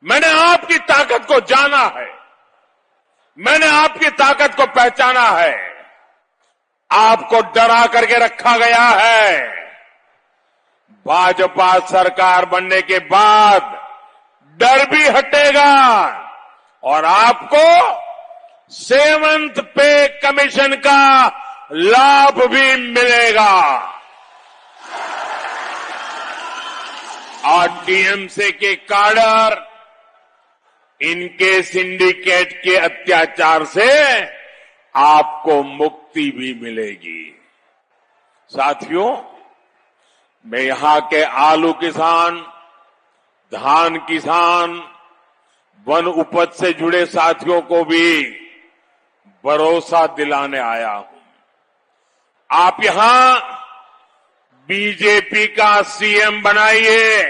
मैंने आपकी ताकत को जाना है, मैंने आपकी ताकत को पहचाना है। आपको डरा करके रखा गया है। भाजपा सरकार बनने के बाद डर भी हटेगा और आपको 7th पे कमीशन का लाभ भी मिलेगा। और टीएमसी के काडर इनके सिंडिकेट के अत्याचार से आपको मुक्ति भी मिलेगी। साथियों, मैं यहां के आलू किसान, धान किसान, वन उपज से जुड़े साथियों को भी भरोसा दिलाने आया हूं। आप यहां बीजेपी का सीएम बनाइए,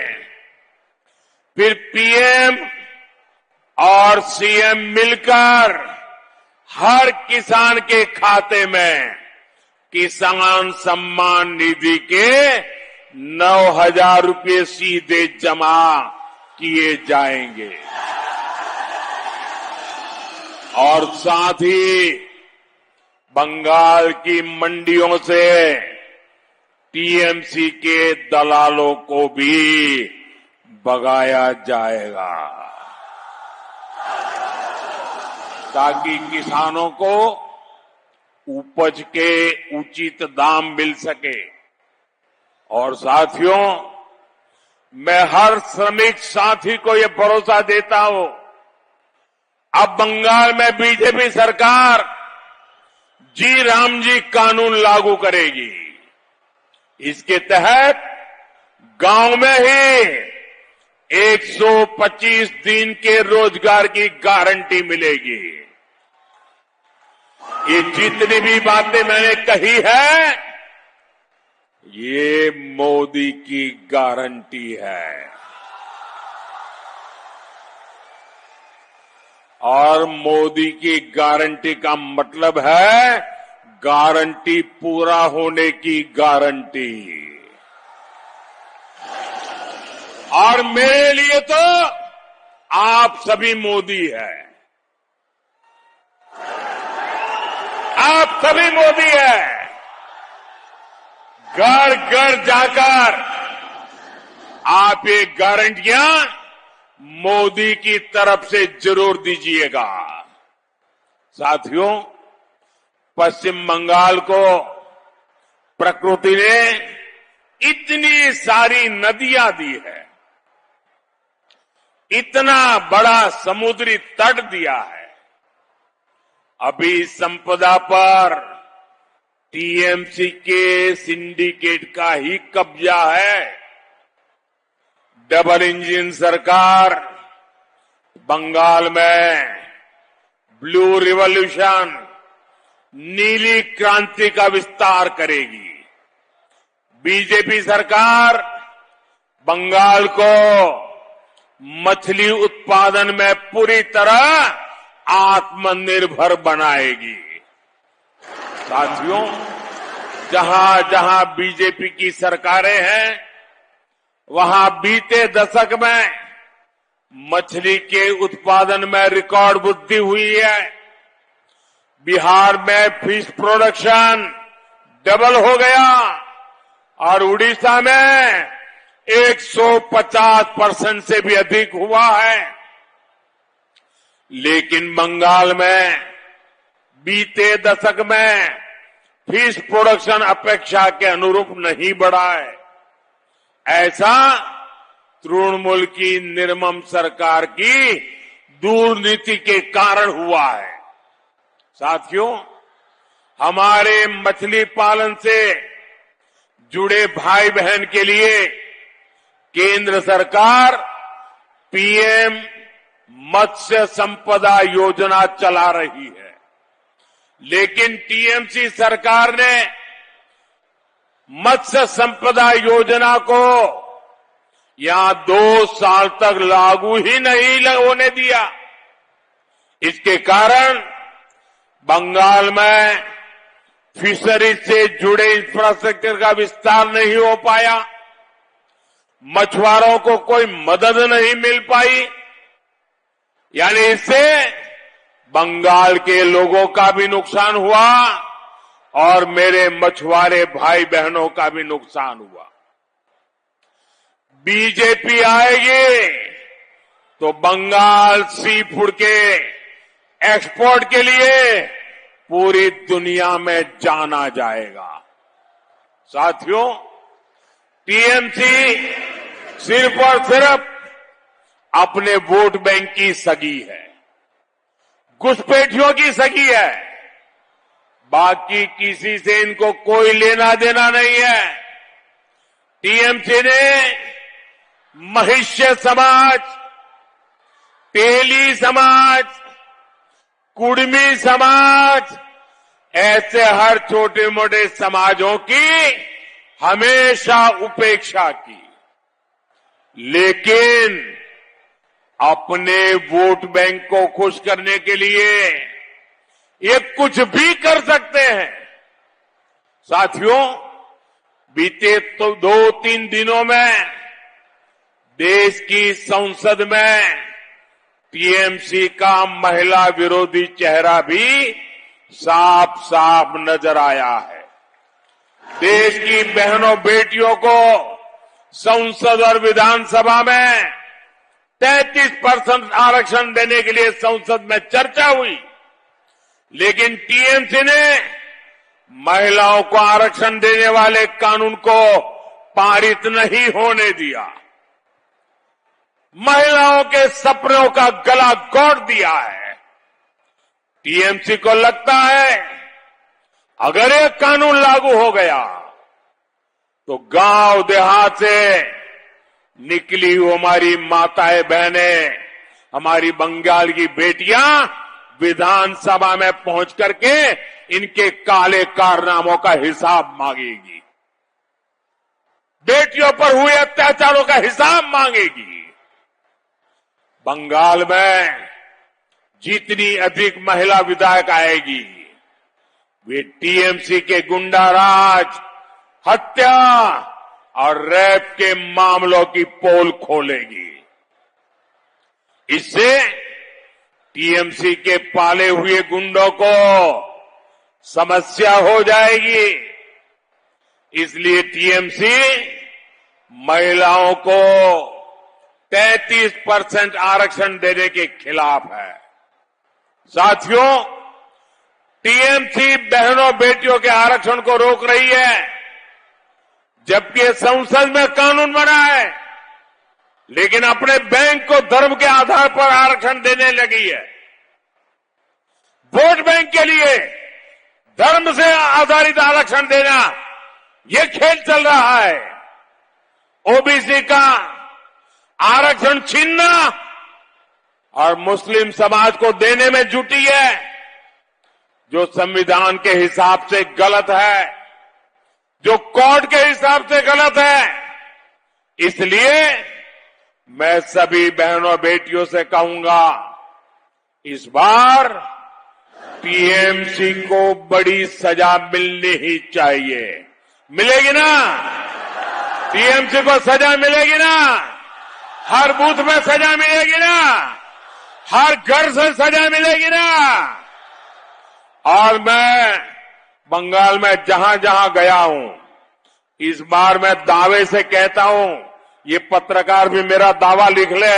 फिर पीएम और सीएम मिलकर हर किसान के खाते में किसान सम्मान निधि के 9,000 रुपये सीधे जमा किए जाएंगे। और साथ ही बंगाल की मंडियों से टीएमसी के दलालों को भी भगाया जाएगा, ताकि किसानों को उपज के उचित दाम मिल सके। और साथियों, मैं हर श्रमिक साथी को ये भरोसा देता हूं, अब बंगाल में बीजेपी सरकार जी राम जी कानून लागू करेगी। इसके तहत गांव में ही 125 दिन के रोजगार की गारंटी मिलेगी। ये जितनी भी बातें मैंने कही है, ये मोदी की गारंटी है। और मोदी की गारंटी का मतलब है गारंटी पूरा होने की गारंटी। और मेरे लिए तो आप सभी मोदी हैं, आप सभी मोदी हैं। घर घर जाकर आप ये गारंटियां मोदी की तरफ से जरूर दीजिएगा। साथियों, पश्चिम बंगाल को प्रकृति ने इतनी सारी नदियां दी है, इतना बड़ा समुद्री तट दिया है। अभी संपदा पर टीएमसी के सिंडिकेट का ही कब्जा है। डबल इंजन सरकार बंगाल में ब्लू रिवॉल्यूशन, नीली क्रांति का विस्तार करेगी। बीजेपी सरकार बंगाल को मछली उत्पादन में पूरी तरह आत्मनिर्भर बनाएगी। साथियों, जहां जहां बीजेपी की सरकारें हैं, वहां बीते दशक में मछली के उत्पादन में रिकॉर्ड वृद्धि हुई है। बिहार में फिश प्रोडक्शन डबल हो गया और उड़ीसा में 150% से भी अधिक हुआ है। लेकिन बंगाल में बीते दशक में फिश प्रोडक्शन अपेक्षा के अनुरूप नहीं बढ़ा है। ऐसा तृणमूल की निर्मम सरकार की दुर्नीति के कारण हुआ है। साथियों, हमारे मछली पालन से जुड़े भाई बहन के लिए केंद्र सरकार पीएम मत्स्य संपदा योजना चला रही है। लेकिन टीएमसी सरकार ने मत्स्य संपदा योजना को यहां 2 साल तक लागू ही नहीं होने दिया। इसके कारण बंगाल में फिशरीज से जुड़े इंफ्रास्ट्रक्चर का विस्तार नहीं हो पाया, मछुआरों को कोई मदद नहीं मिल पाई यानी इससे बंगाल के लोगों का भी नुकसान हुआ और मेरे मछुआरे भाई बहनों का भी नुकसान हुआ। बीजेपी आएगी तो बंगाल सी फूड के एक्सपोर्ट के लिए पूरी दुनिया में जाना जाएगा। साथियों, टीएमसी सिर्फ और सिर्फ अपने वोट बैंक की सगी है, घुसपैठियों की सगी है, बाकी किसी से इनको कोई लेना देना नहीं है। टीएमसी ने महिष्य समाज, तेली समाज, कुड़मी समाज, ऐसे हर छोटे मोटे समाजों की हमेशा उपेक्षा की, लेकिन अपने वोट बैंक को खुश करने के लिए ये कुछ भी कर सकते हैं। साथियों, बीते तो 2-3 दिनों में देश की संसद में टीएमसी का महिला विरोधी चेहरा भी साफ साफ नजर आया है। देश की बहनों बेटियों को संसद और विधानसभा में 33% आरक्षण देने के लिए संसद में चर्चा हुई, लेकिन टीएमसी ने महिलाओं को आरक्षण देने वाले कानून को पारित नहीं होने दिया। महिलाओं के सपनों का गला घोट दिया है। टीएमसी को लगता है अगर ये कानून लागू हो गया तो गांव देहात से निकली हुई हमारी माताएं बहनें, हमारी बंगाल की बेटियां विधानसभा में पहुंच करके इनके काले कारनामों का हिसाब मांगेगी, बेटियों पर हुए अत्याचारों का हिसाब मांगेगी। बंगाल में जितनी अधिक महिला विधायक आएगी, वे टीएमसी के गुंडाराज, हत्या और रेप के मामलों की पोल खोलेगी। इससे टीएमसी के पाले हुए गुंडों को समस्या हो जाएगी। इसलिए टीएमसी महिलाओं को 33% आरक्षण देने के खिलाफ है। साथियों, टीएमसी बहनों बेटियों के आरक्षण को रोक रही है, जबकि संसद में कानून बना है, लेकिन अपने बैंक को धर्म के आधार पर आरक्षण देने लगी है। वोट बैंक के लिए धर्म से आधारित आरक्षण देना, ये खेल चल रहा है। ओबीसी का आरक्षण छीनना और मुस्लिम समाज को देने में जुटी है, जो संविधान के हिसाब से गलत है, जो कोर्ट के हिसाब से गलत है। इसलिए मैं सभी बहनों बेटियों से कहूंगा, इस बार टीएमसी को बड़ी सजा मिलनी ही चाहिए। मिलेगी ना? टीएमसी को सजा मिलेगी ना? हर बूथ में सजा मिलेगी ना? हर घर से सजा मिलेगी ना? और मैं बंगाल में जहां जहां गया हूं, इस बार मैं दावे से कहता हूं, ये पत्रकार भी मेरा दावा लिख ले,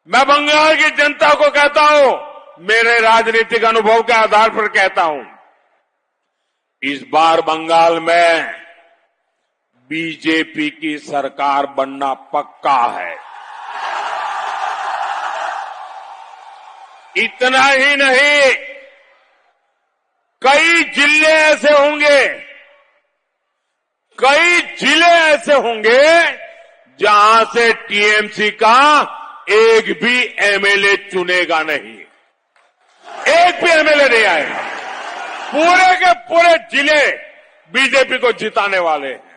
मैं बंगाल की जनता को कहता हूं, मेरे राजनीतिक अनुभव के आधार पर कहता हूं, इस बार बंगाल में बीजेपी की सरकार बनना पक्का है। इतना ही नहीं, कई जिले ऐसे होंगे, कई जिले ऐसे होंगे जहां से टीएमसी का एक भी एमएलए चुनेगा नहीं, एक भी एमएलए नहीं आएगा। पूरे के पूरे जिले बीजेपी को जिताने वाले हैं।